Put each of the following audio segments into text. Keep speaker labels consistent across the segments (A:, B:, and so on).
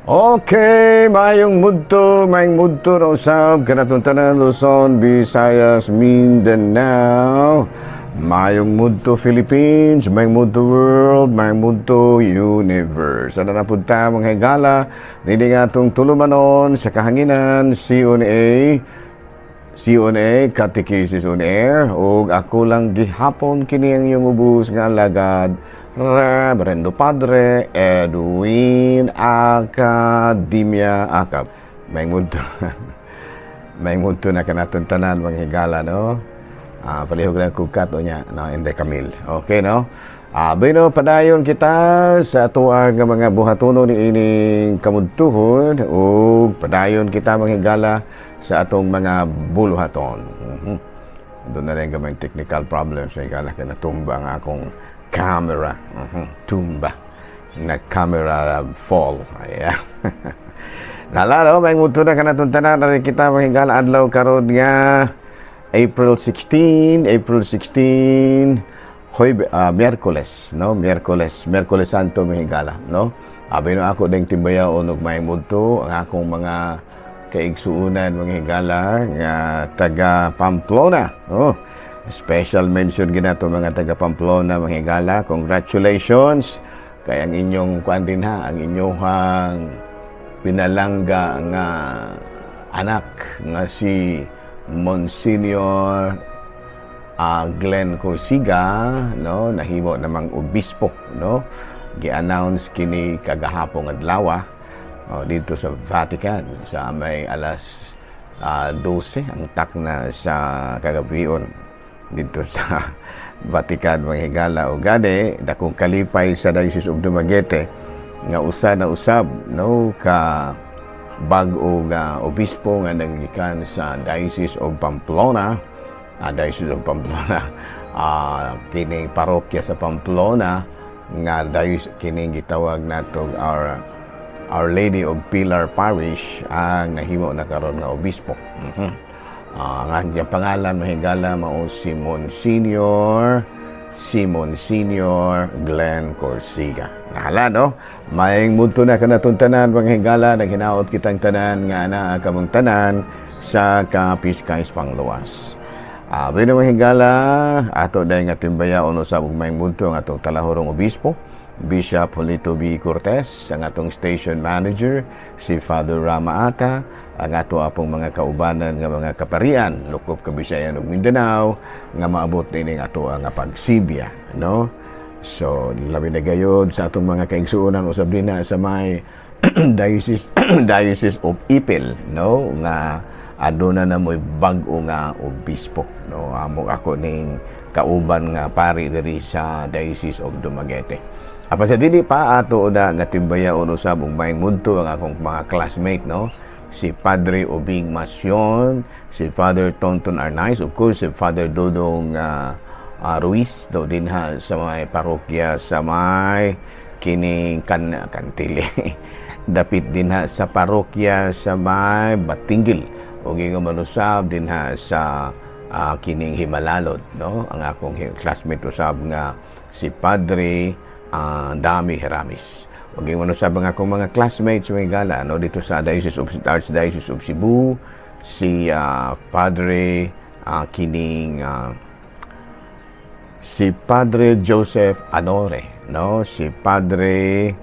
A: Okay, mayong mudto na usab kanatong tanan Luzon, Visayas, Mindanao. Mayong mudto Philippines, mayong mudto world, mayong mudto universe. Ano na punta mga higala, hindi nga itong tulumanon sa kahanginan, CONA, Catechesis on Air, o ako lang gihapon kini ang iyong ubus nga alagad, Reverendo Padre Edwin Academia Acab. May mundo. May mundo na kanatong tanan mga higala, no? Palihog lang kukat o niya, no? Ende Camille. Okay, no? Bino, padayon kita sa tuwag nga mga buhatuno ni ining kamudtuhon o padayon kita mga higala sa atong mga buluhaton. Doon na rin gamang technical problems mga higala kaya natumba ang akong camera. Tumba. Nag-camera fall. Ayan. Nalalo, may muto na kanatong tanan na rin kita mga higala adlaw karon nga April 16, Miyerkules, no? Miyerkules Santo Mihigala, no? Abino ako ding timbayaw og may mudto ang akong mga kaigsuunan mga higala nga taga Pamplona. Oh, special mention ginato mga taga Pamplona mga higala. Congratulations kay ang inyong kuan din ha, ang inyong pinalangga nga anak nga si Monsignor Glenn Corsiga, no, nahimo namang obispo, no, gi-announce kini kagahapon adlaw dito sa Vatican sa may alas 12 ang takna sa kagabion dito sa Vatican mga higala. O gani dakong kalipay sa Diocese of Dumaguete nga usa na usab, no, ka bag-o nga obispo nga naggikan sa Diocese of Pamplona. Diocese of Pamplona, kining parokya sa Pamplona nga diocese kining gitawag nato Our Lady of Pilar Parish ang nahimo na karon nga obispo. Ang ang pangalan mahigala mao si Monsignor Glenn Corsiga. Nahala, no? Maayong mudto na kanatong tanan mga higala, naghinaot kitang tanan nga ana kamong tanan sa Kapiskay Pangluwas. Bino mga higala, ato dahil nga timbayaon sa may mundo ang atong talahorong obispo, Bishop Julito B. Cortez, ang atong station manager, si Father Rama Ata, ang ato apong mga kaubanan nga mga kaparian, Lukop, Kabisayan ug Mindanao, nga maabot din ang ato nga pagsibya, no? So, labi na gayod sa atong mga kaigsuunan usab din na sa may Diocese of Ipil, no? Nga aduna na mo'y bag-o nga obispo, no? Amo ako ning kauban nga pari diri sa Diocese of Dumaguete. Apan sa dili pa ato da nga timbayaon usab og maayong mudto ang akong mga classmate, no? Si Padre Obing Masyon, si Father Tonton Arnaiz, of course si Father Dodong Ruiz do din ha sa may parokya sa may kining Kantili. Dapit din ha sa parokya sa may Batingil. O nga manusab din ha sa kining Himalalod, no? Ang akong classmate usab nga si Padre Dami Heramis. O nga manusab ang akong mga classmates mga gala, no? Dito sa Archdiocese of Cebu, si Padre si Padre Joseph Anore, no? Si Padre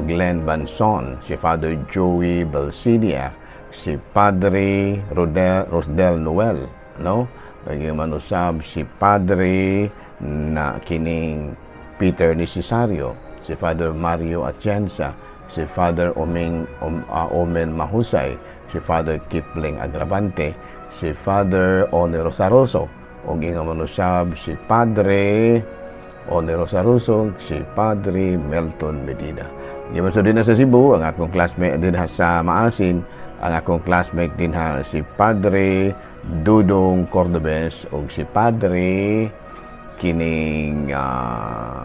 A: Glenn Banson, si Father Joey Balsinia, si Padre Rosdel Noel, no? Bagaimana usab si Padre na kining Peter Necesario, si Father Mario Atienza, si Father Omen Mahusay, si Father Kipling Agravante, si Father One Rosaroso, o bagaimana usab si Padre One Rosaroso, si Padre Melton Medina. Ngayon din na sa Cebu, ang akong classmate din sa Maasin, ang akong classmate din ha si Padre Dudong Cordobes o si Padre kining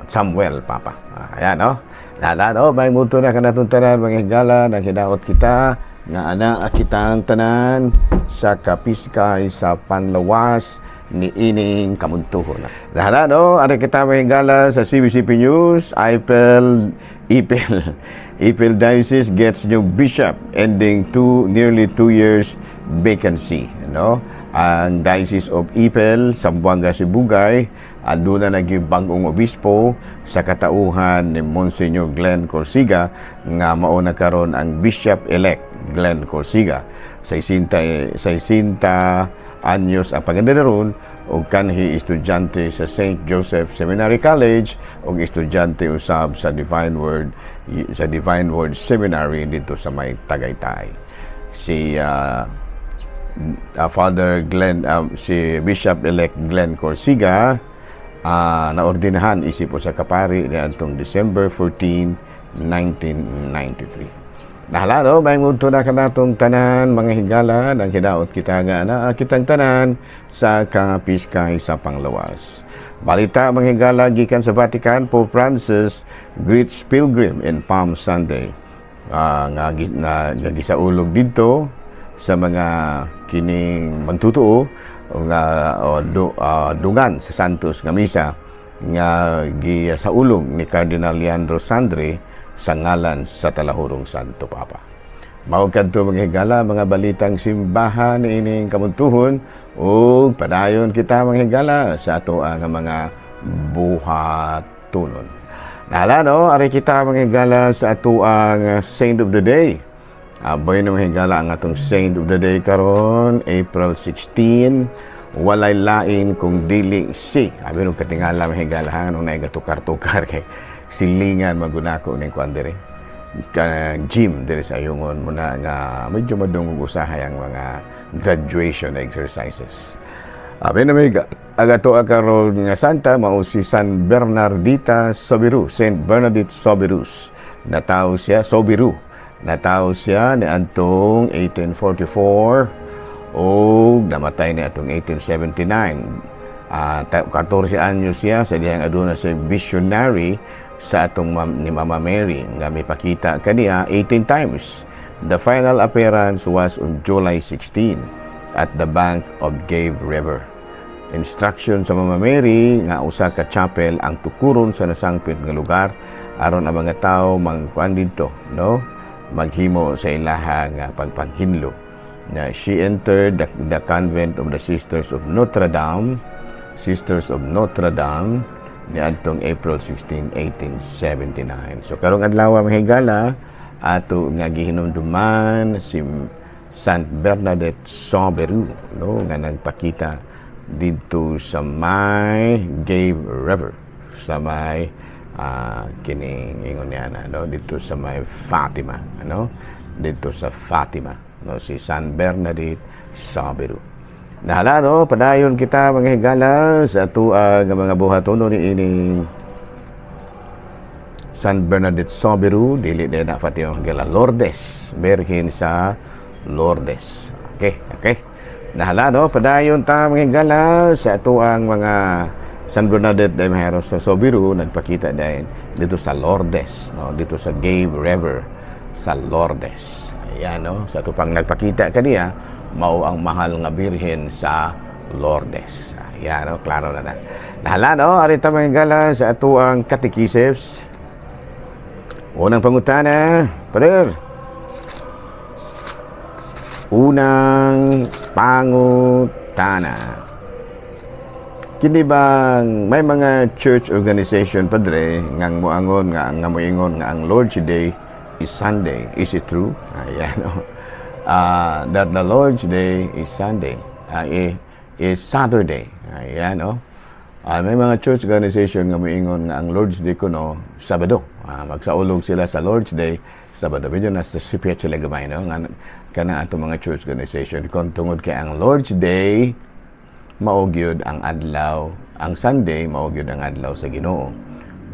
A: Samuel Papa. Ayan, no? Lala, no? May muto na kanatong tanan mga higala, naghinaot kita nga ana kitang tanan sa Kapiskay sa Panlawas ni ining kamuntuhon. Lala, no? Ano kita mga higala sa CBCP News, Ipil Ipil Diocese gets new bishop, ending nearly 2 years vacancy. No? Ang Diocese of Ipil, Zamboanga, Sibugay, doon na naging bagong obispo sa katauhan ni Monsignor Glenn Corsiga nga mauna karon ang Bishop-elect Glenn Corsiga. Sa 60 anyos ang pagandadaron o kanhi estudyante sa St. Joseph Seminary College o estudyante usab sa Divine Word Seminary dito sa may Tagaytay. Si Father Glenn, si Bishop-elect Glenn Corsiga, naordinahan isip sa kapari niadtong December 14, 1993. Nahala, no? May ngunto na ka natong tanan, mga higala, ang hidaot kita nga na kitang tanan sa kapiskay sa panglawas. Balita, mga higala, gikan sa Vatican, Pope Francis greets pilgrim in Palm Sunday. Nga gisaulog dito sa mga kining magtutuo dungan sa Santos nga misa nga gisaulog ni Cardinal Leandro Sandre sa ngalan sa Talahurong Santo Papa. Mao kadto mga higala, mga balitang simbahan ining kamuntuhon ug padayon kita mga higala sa ato ang mga buhatunon. Nala, no, ari kita mga higala sa ato ang Saint of the Day. Boy na mga higala ang atong Saint of the Day karon, April 16. Walay lain kung dili si. Abi nung katingala mga higala nung naigatukar-tukar kay silingan magunako ning kwan dire. Gym dire sa ayungon muna nga medyo madungog usahay ang mga graduation exercises. Abi na may agato karon nga santa mao si San Bernardita Sobiru, Saint Bernadette Sobirus. Natawo siya Sobiru. Natawo siya ni antong 1844 o namatay ni atong 1879. 14 anyos siya sa dihang aduna siya visionary sa atong ni Mama Mary nga may pakita kaniya 18 times. The final appearance was on July 16 at the bank of Gave River. Instruction sa Mama Mary nga usa ka chapel ang tukuron sa nasangpit nga lugar aron ang mga tawo mangkuan dito, no? Maghimo sa ilaha nga pagpanghinlo. She entered the convent of the Sisters of Notre Dame ni adtong April 16, 1879. So karong adlaw mga higala ato nga gihinumduman si Saint Bernadette Sobiru, no, nga nagpakita dito sa may Gave River, sa may kining ingon niya na, no, dito sa may Fatima, ano, dito sa Fatima, no, si Saint Bernadette Sobiru. Nahala, no, padayon kita mga higala sa tuag mga buhatono ni ining San Bernadette Sobiru, dili na pati yung higala Lourdes, berhin sa Lourdes. Okay. Nahala, no, padayon ta mga higala sa tuang mga San Bernadette de Mejeros sa Sobiru, nagpakita din dito sa Lourdes, no, dito sa Gave River sa Lourdes. Ayan, no, sa tupang nagpakita kaniya mao ang mahal nga birhen sa Lourdes. Ayan, no, klaro na. Nahala, no, arita mga higala sa ato ang catechesis. Unang pangutana, Pader. Unang pangutana. Kini bang may mga church organization, Padre, nga moangon nga moingon nga ang Lord's Day is Sunday. Is it true? Ayan, no. That the Lord's Day is Sunday, is Saturday. Ayan, no. May mga church organization nga moingon nga ang Lord's Day kuno Sabado. Magsaulog sila sa Lord's Day Sabado. Medyo nasa sipiyat sila gamay, no, nga kanang ato mga church organization kung tungod kay ang Lord's Day maugyod ang adlaw, ang Sunday maugyod ang adlaw sa Ginoo,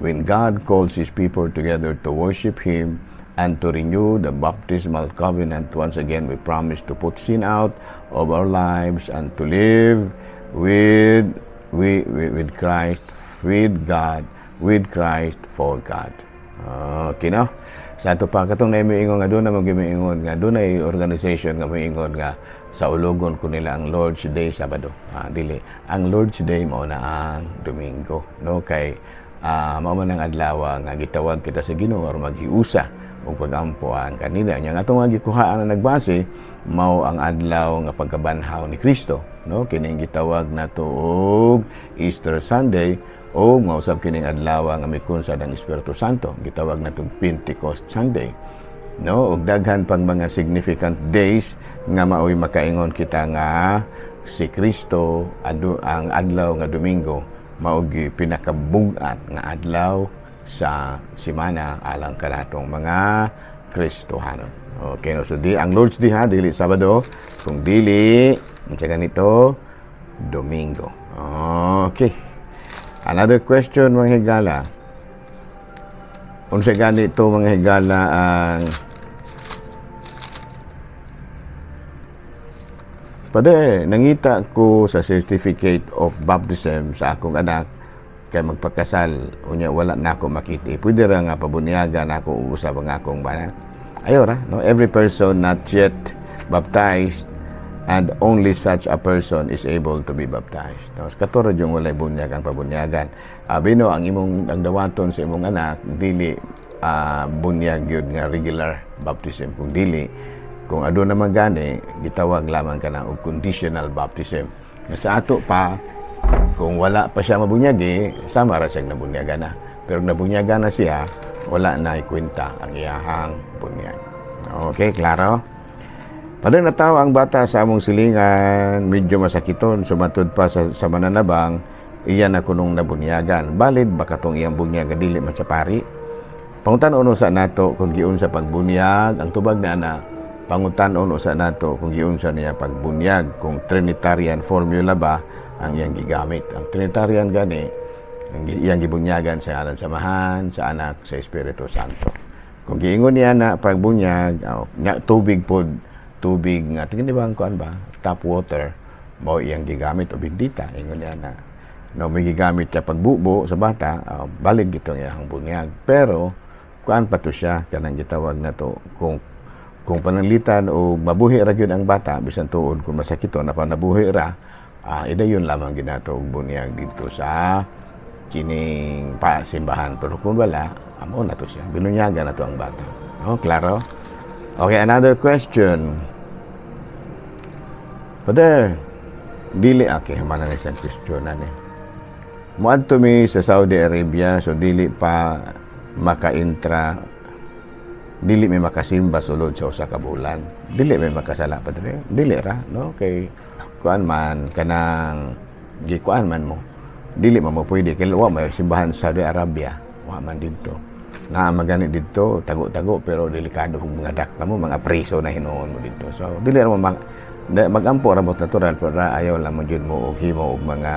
A: when God calls His people together to worship Him and to renew the baptismal covenant. Once again, we promise to put sin out of our lives and to live with Christ, with God, with Christ, for God. Okay, no? Sa ito pa, katong na imiingon nga doon na mag-imiingon nga doon ay organization nga miingon nga sa ulogon ko nila ang Lord's Day Sabado. Dili. Ang Lord's Day mao na ang Domingo, no? Kay mao man ang adlaw nga gitawag kita sa Ginoo or maghiusa ug pagampuan kanila nya atong nga gikuhaan na nagbase mao ang adlaw nga pagkabanhaw ni Kristo, no? Kining gitawag nato og Easter Sunday o mausab kining adlaw nga mikunsad ang Espiritu Santo, gitawag nato Pentecost Sunday, no? Ug daghan pang mga significant days nga maoy makaingon kita nga si Kristo ang adlaw nga Domingo mao gi pinakabug-at nga adlaw sa semana alang kanatong mga Kristohanon. Okay, no? So ang Lord's Day dili Sabado, kung dili unsa ganito Domingo. Okay. Another question mga higala. Unsa ganito mga higala ang Pwede, nangita ko sa certificate of baptism sa akong anak kay magpakasal. Unya, wala na ako makita. Pwede ra nga pabunyagan ako usab ang akong bana. Ayo ra, no? Every person not yet baptized and only such a person is able to be baptized. No? Katoro yung walay bunyagan, pabunyagan. Bino, ang dawaton sa imong anak, dili bunyag yun nga regular baptism. Kung dili, kung ado naman gani, gitawag lamang ka na og conditional baptism. Sa ato pa, kung wala pa siya mabunyagi, sama ra siyang nabunyagan na. Pero nabunyagan na siya, wala na ikwenta ang iyahang bunyag. Okay, klaro? Padre nataw ang bata sa among silingan, medyo masakiton, sumatod pa sa mananabang, iyan na kunong nabunyagan. Balid baka tong iyang bunyagan dili man sa pari. Pangutan-on sa nato kung giun sa pagbunyag, ang tubag na ana, pangutan-on sa nato kung giunsa niya pagbunyag, kung Trinitarian formula ba ang iyang gigamit. Ang Trinitarian gani ang iyang gibunyagan sa ngalan sa Amahan, sa Anak, sa Espiritu Santo. Kung giingon niya na pagbunyag, tubig pod, tubig nga tingin ba ang kuan ba, tap water mao iyang gigamit o bendita, ingon niya na no may gigamit siya pagbubo sa bata, balid gito iyang bunyag. Pero kuan pa to siya kanang gitawag na to kung pananglitan o mabuhi ra gyud ang bata bisan tuod kung masakito na pa nabuhi ra, idayon lamang ginato og bunyag dito sa kining pasimbahan. Pero kung wala, amo na to siya, binunyagan na to ang bata. No, klaro? Okay, another question. Father, dili manan isang question na ni. Muadto mi sa Saudi Arabia, so dili pa makaintra, dili may makasimba sulod sa usa ka bulan. Dili may makasala padre. Dili ra, no? Kay kuan man kanang gikuan man mo. Dili man mo pwede kay wa may simbahan sa Saudi Arabia. Wa man dito. Na magani dito tago-tago pero delikado kung mga dakpa mo, mga preso na hinuon mo dito. So dili ra mo magampo ra mo natural pero ayaw lang mo jud mo og himo og mga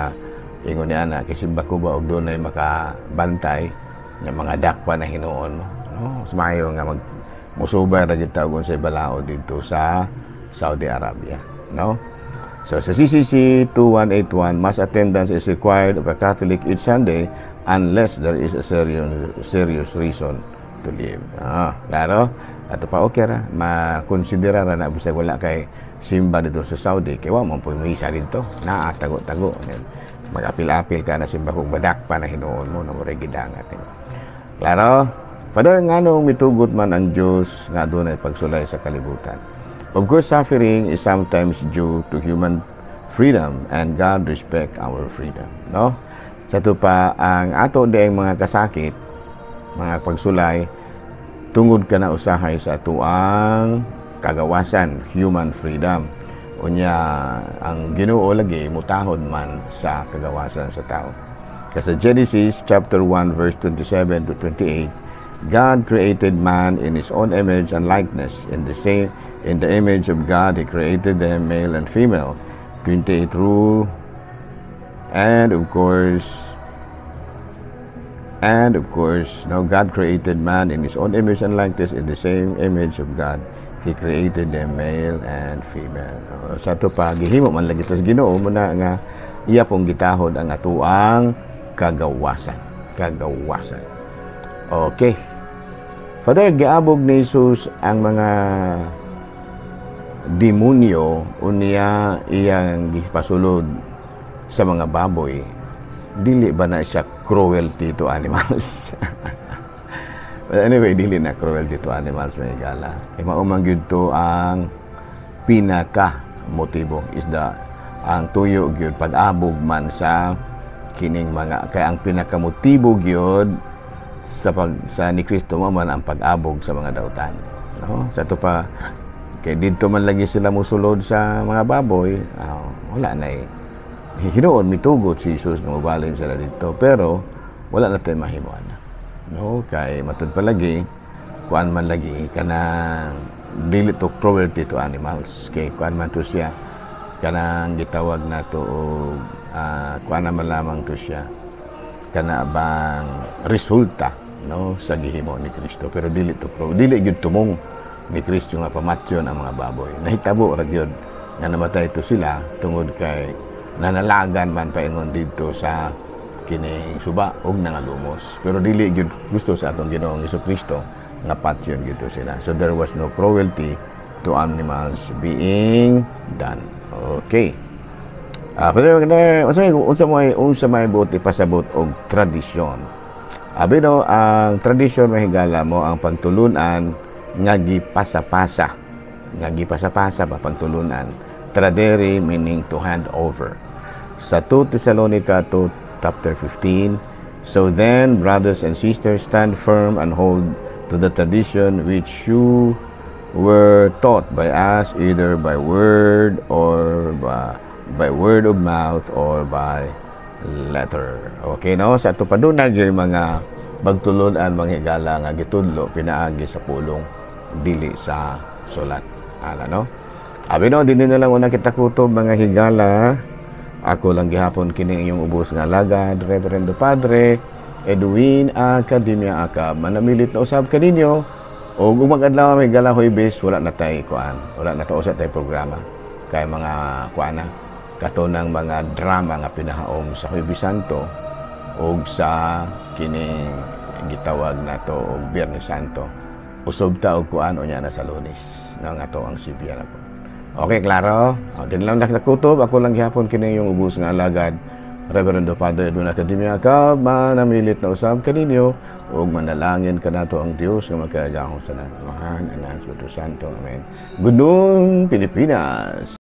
A: ingon ni ana kay simba ko ba og dunay makabantay nga mga dakpa na hinuon mo. No, sumayo nga musubay ra gyud taog unsay balao dito sa Saudi Arabia, no? So sa CCC 2181, mass attendance is required of a Catholic each Sunday unless there is a serious reason to leave. Klaro? Ato pa okay ra, makonsidera ra na bisag wala kay simba dito sa Saudi kay wa man po misa dito, naa tago-tago. Mag-apil-apil ka na simba kung badak pa na hinuon mo na mo gidangat. Klaro? Father, nganong mitugot man ang Diyos nga adunay pagsulay sa kalibutan. Of course, suffering is sometimes due to human freedom and God respect our freedom. No? Sa ito pa, ang ato di mga kasakit, mga pagsulay, tungod ka na usahay sa tuang kagawasan, human freedom. Unya, ang Ginoo lagi, mutahod man sa kagawasan sa tao. Kasi Genesis chapter 1 verse 27 to 28, God created man in His own image and likeness. In the image of God, He created them, male and female. 28 rule. And of course, now God created man in His own image and likeness. In the same image of God, He created them, male and female. Sa ito pa, gihimo man lagi tas Ginoo mo na nga iya pong gitahod ang atuang kagawasan. Okay. Father, giabog ni Jesus ang mga demonyo unya iyang gipasulod sa mga baboy dili ba na siya cruelty to animals? But anyway, dili na cruelty to animals mga higala. Kay maumang gyud to ang pinaka motibo is ang tuyo gyud pag-abog man sa kining mga kay ang pinaka motibo gyud sa ni Kristo man ang pag-abog sa mga dautan, no? Sa to pa kay didto man lagi sila musulod sa mga baboy, wala na hinuon mitugot si Jesus nga mabalin sila dito, pero wala na tayo mahimuan, no? Kay matud pa lagi kuan man lagi kanang dili to cruelty to animals, kay kuan man to siya kanang gitawag nato og kuan naman lamang to siya kana bang resulta, no, sa gihimo ni Kristo, pero dili gyud tumong ni Kristo nga pamatyon ang mga baboy. Nahitabo ra gyud nga namatay to sila tungod kay nanalagan man paingon dito sa kini suba og nangalumos, pero dili gyud gusto sa atong Ginoong Hesukristo nga patyon gyud sila. So there was no cruelty to animals being done. Okay. Pero unsa may buti pasabot og tradisyon. Abi no, ang tradisyon mahigala mo ang pagtulunan nga gipasa-pasa. Nga gipasa-pasa ba pagtulunan. Tradere meaning to hand over. Sa 2 Thessalonica 2 chapter 15, so then brothers and sisters stand firm and hold to the tradition which you were taught by us, either by word or by word of mouth or by letter. Okay, no? Sa ito pa doon yung mga bagtulunan, mga higala nga gitudlo, pinaagi sa pulong, dili sa sulat. No? Abi no, din na lang una kita kutob, mga higala. Ako lang gihapon kini inyong ubos nga alagad, Reverendo Padre Edwin Academia Akab. Manamilit na usab kaninyo. O umagadlaw may gala Huwebes, wala na tayo kuan. Wala na tayo sa tayo programa. Kay mga kuana, katunang mga drama nga pinahaom sa Huwebes Santo o sa kining gitawag na to og Biyernes Santo. Usob ta og kuan o niya na sa Lunes. Nga to ang Sibya na po. Okay, klaro? Din lang nakutob. Ako lang gihapon kini yung ubos nga alagad. Reverendo Padre Edwin Academia Akab, manamilit na usab kaninyo ug manalangin kanato ang Dios nga magkaagahon sa Amahan, Anak, Espiritu Santo. Amen. Gunung Pilipinas.